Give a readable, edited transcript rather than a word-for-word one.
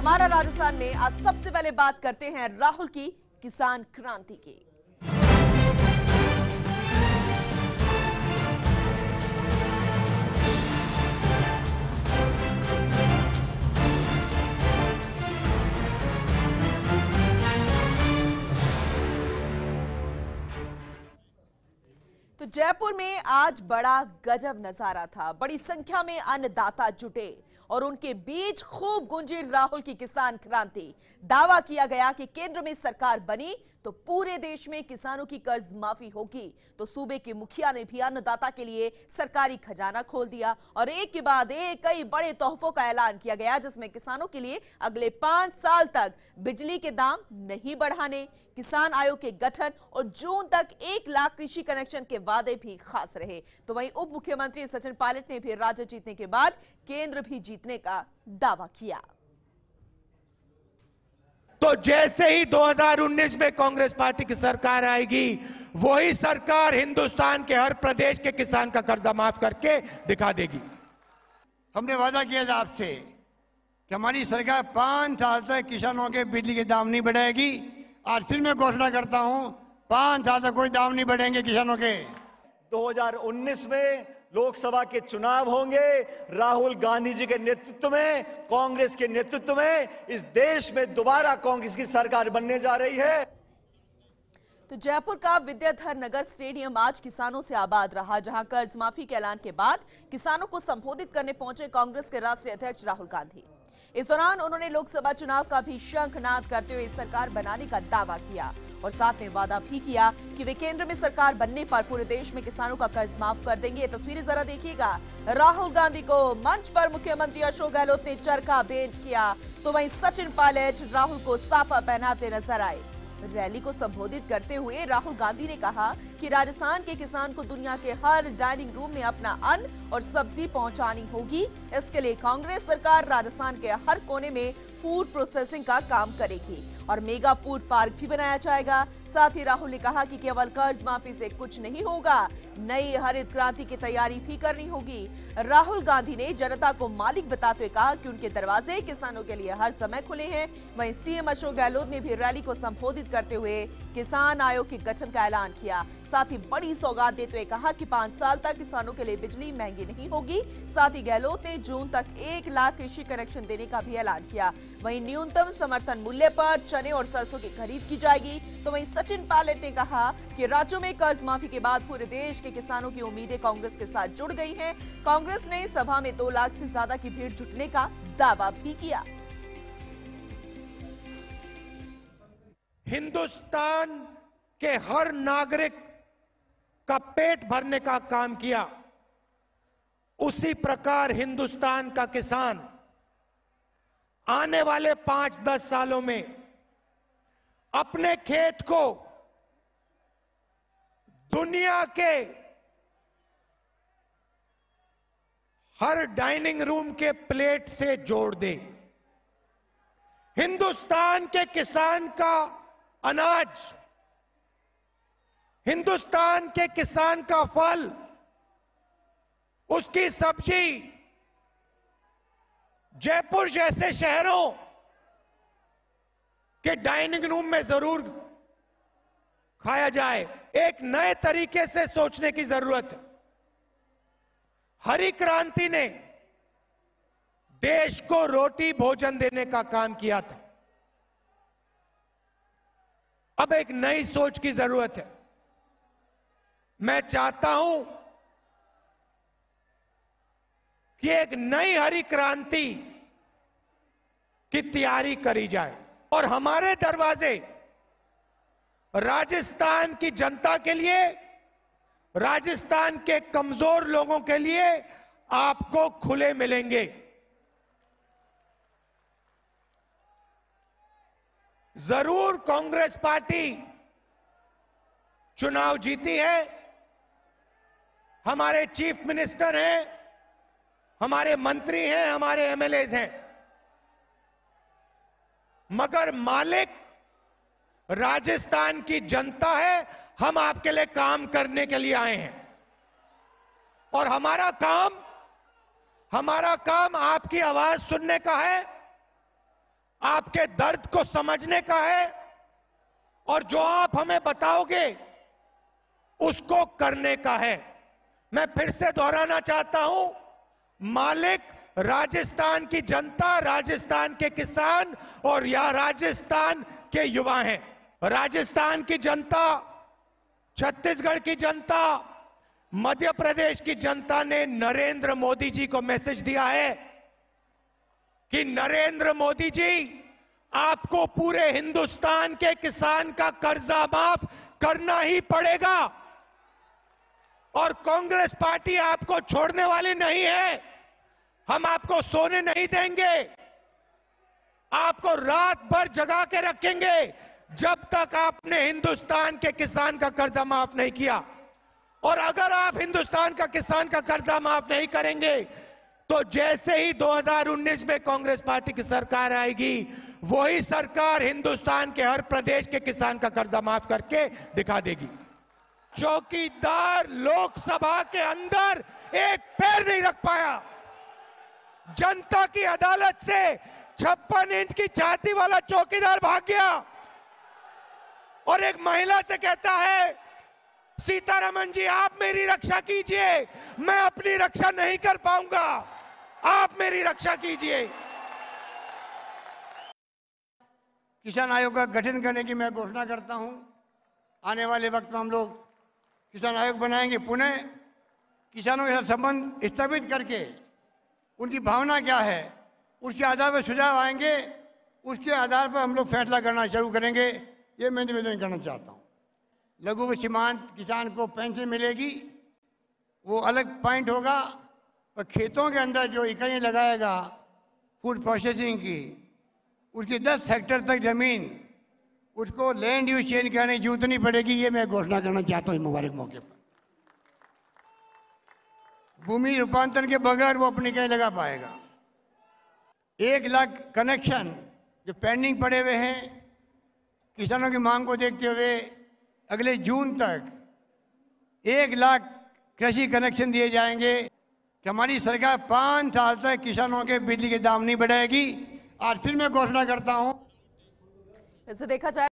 हमारा राजस्थान में आज सबसे पहले बात करते हैं राहुल की किसान क्रांति की। तो जयपुर में आज बड़ा गजब नजारा था। बड़ी संख्या में अन्नदाता जुटे और उनके बीच खूब गूंजी राहुल की किसान क्रांति। दावा किया गया कि केंद्र में सरकार बनी तो पूरे देश में किसानों की कर्ज माफी होगी। तो सूबे के मुखिया ने भी अन्नदाता के लिए सरकारी खजाना खोल दिया और एक के बाद एक कई बड़े तोहफों का ऐलान किया गया, जिसमें किसानों के लिए अगले 5 साल तक बिजली के दाम नहीं बढ़ाने, किसान आयोग के गठन और जून तक 1 लाख कृषि कनेक्शन के वादे भी खास रहे। तो वहीं उप मुख्यमंत्री सचिन पायलट ने भी राज्य जीतने के बाद केंद्र भी जीतने का दावा किया। तो जैसे ही 2019 में कांग्रेस पार्टी की सरकार आएगी, वही सरकार हिंदुस्तान के हर प्रदेश के किसान का कर्जा माफ करके दिखा देगी। हमने वादा किया था आपसे कि हमारी सरकार 5 साल तक किसानों के बिजली के दाम नहीं बढ़ाएगी। आज फिर मैं घोषणा करता हूं, 5 साल तक कोई दाम नहीं बढ़ेंगे किसानों के। 2019 में लोकसभा के चुनाव होंगे। राहुल गांधी जी के नेतृत्व में, कांग्रेस के नेतृत्व में इस देश में दोबारा कांग्रेस की सरकार बनने जा रही है। तो जयपुर का विद्याधर नगर स्टेडियम आज किसानों से आबाद रहा, जहां कर्ज माफी के ऐलान के बाद किसानों को संबोधित करने पहुंचे कांग्रेस के राष्ट्रीय अध्यक्ष राहुल गांधी। इस दौरान उन्होंने लोकसभा चुनाव का भी शंखनाद करते हुए सरकार बनाने का दावा किया और साथ में वादा भी किया कि वे केंद्र में सरकार बनने पर पूरे देश में किसानों का कर्ज माफ कर देंगे। ये तस्वीरें जरा देखिएगा। राहुल गांधी को मंच पर मुख्यमंत्री अशोक गहलोत ने चरखा भेंट किया, तो वहीं सचिन पायलट राहुल को साफा पहनाते नजर आए। रैली को संबोधित करते हुए राहुल गांधी ने कहा कि राजस्थान के किसान को दुनिया के हर डाइनिंग रूम में अपना अन्न और सब्जी पहुंचानी होगी। इसके लिए कांग्रेस सरकार राजस्थान के हर कोने में फूड प्रोसेसिंग का काम करेगी और मेगा फूड पार्क भी बनाया जाएगा। साथ ही राहुल ने कहा कि केवल कर्ज माफी से कुछ नहीं होगा, नई हरित क्रांति की तैयारी भी करनी होगी। राहुल गांधी ने जनता को मालिक बताते हुए कहा कि उनके दरवाजे किसानों के लिए हर समय खुले हैं। वहीं सीएम अशोक गहलोत ने भी रैली को संबोधित करते हुए किसान आयोग के गठन का ऐलान किया। साथ ही बड़ी सौगात देते हुए कहा कि 5 साल तक किसानों के लिए बिजली महंगी नहीं होगी। साथ ही गहलोत ने जून तक 1 लाख कृषि कनेक्शन देने का भी ऐलान किया। वहीं न्यूनतम समर्थन मूल्य पर चने और सरसों की खरीद की जाएगी। तो वहीं सचिन पायलट ने कहा कि राज्यों में कर्ज माफी के बाद पूरे देश के किसानों की उम्मीदें कांग्रेस के साथ जुड़ गई हैं। कांग्रेस ने सभा में 2 लाख से ज्यादा की भीड़ जुटने का दावा भी किया। हिंदुस्तान के हर नागरिक का पेट भरने का काम किया, उसी प्रकार हिंदुस्तान का किसान आने वाले 5-10 सालों में अपने खेत को दुनिया के हर डाइनिंग रूम के प्लेट से जोड़ दे। हिंदुस्तान के किसान का अनाज, हिंदुस्तान के किसान का फल, उसकी सब्जी जयपुर जैसे शहरों के डाइनिंग रूम में जरूर खाया जाए। एक नए तरीके से सोचने की जरूरत है। हरी क्रांति ने देश को रोटी भोजन देने का काम किया था। अब एक नई सोच की जरूरत है। मैं चाहता हूं कि एक नई हरी क्रांति की तैयारी करी जाए और हमारे दरवाजे राजस्थान की जनता के लिए, राजस्थान के कमजोर लोगों के लिए आपको खुले मिलेंगे। जरूर कांग्रेस पार्टी चुनाव जीती है, हमारे चीफ मिनिस्टर हैं, हमारे मंत्री हैं, हमारे एमएलएज हैं, मगर मालिक राजस्थान की जनता है। हम आपके लिए काम करने के लिए आए हैं और हमारा काम आपकी आवाज सुनने का है, आपके दर्द को समझने का है और जो आप हमें बताओगे उसको करने का है। मैं फिर से दोहराना चाहता हूं, मालिक राजस्थान की जनता, राजस्थान के किसान और या राजस्थान के युवा हैं। राजस्थान की जनता, छत्तीसगढ़ की जनता, मध्य प्रदेश की जनता ने नरेंद्र मोदी जी को मैसेज दिया है कि नरेंद्र मोदी जी, आपको पूरे हिंदुस्तान के किसान का कर्जा माफ करना ही पड़ेगा और कांग्रेस पार्टी आपको छोड़ने वाली नहीं है। हम आपको सोने नहीं देंगे, आपको रात भर जगा के रखेंगे जब तक आपने हिंदुस्तान के किसान का कर्जा माफ नहीं किया। और अगर आप हिंदुस्तान का किसान का कर्जा माफ नहीं करेंगे तो जैसे ही 2019 में कांग्रेस पार्टी की सरकार आएगी, वही सरकार हिंदुस्तान के हर प्रदेश के किसान का कर्जा माफ करके दिखा देगी। चौकीदार लोकसभा के अंदर एक पैर नहीं रख पाया। जनता की अदालत से 56 इंच की छाती वाला चौकीदार भाग गया और एक महिला से कहता है, सीतारमण जी आप मेरी रक्षा कीजिए, मैं अपनी रक्षा नहीं कर पाऊंगा, आप मेरी रक्षा कीजिए। किसान आयोग का गठन करने की मैं घोषणा करता हूं। आने वाले वक्त में हम लोग किसान आयोग बनाएंगे, पुनः किसानों के साथ संबंध स्थापित करके उनकी भावना क्या है उसके आधार पर सुझाव आएंगे, उसके आधार पर हम लोग फैसला करना शुरू करेंगे। ये मैं निवेदन करना चाहता हूँ। लघु व सीमांत किसान को पेंशन मिलेगी, वो अलग पॉइंट होगा, और खेतों के अंदर जो इकाइयाँ लगाएगा फूड प्रोसेसिंग की, उसकी 10 हेक्टेयर तक जमीन उसको लैंड यूज चेंज करने की जरूरत नहीं पड़ेगी। ये मैं घोषणा करना चाहता हूँ इस मुबारक मौके पर। भूमि रूपांतरण के बगैर वो अपनी इकाई लगा पाएगा। 1 लाख कनेक्शन जो पेंडिंग पड़े हुए हैं, किसानों की मांग को देखते हुए अगले जून तक 1 लाख कृषि कनेक्शन दिए जाएंगे कि हमारी सरकार 5 साल तक किसानों के बिजली के दाम नहीं बढ़ाएगी। आज फिर मैं घोषणा करता हूं, इसे देखा जाए